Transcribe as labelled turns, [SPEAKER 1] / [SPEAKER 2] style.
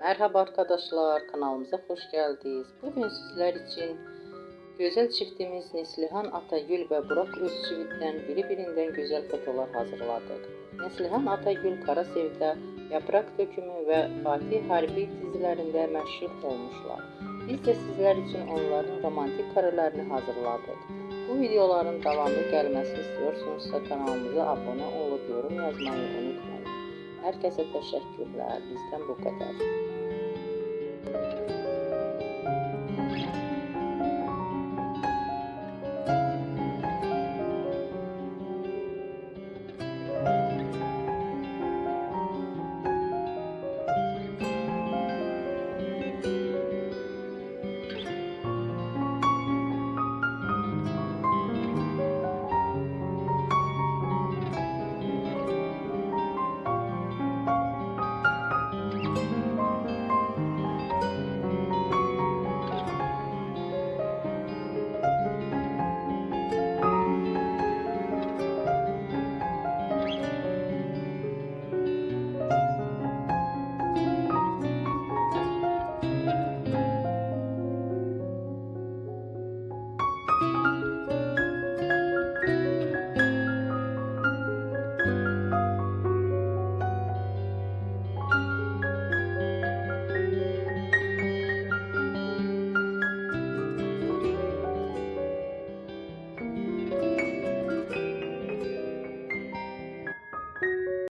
[SPEAKER 1] Merhaba arkadaşlar, kanalımıza hoş geldiniz. Bugün sizler için güzel çiftimiz Neslihan Atagül ve Burak Özçivit'ten birbirinden güzel fotolar hazırladık. Neslihan Atagül Karasevda, Yaprak Dökümü ve Fatih Harbi dizilerinde meşhur olmuşlar. Biz de sizler için onların romantik karelerini hazırladık. Bu videoların devamlı gelmesini istiyorsanız kanalımıza abone olup yorum yazmayı unutmayın. Herkese teşekkürler. Bizden bu kadar.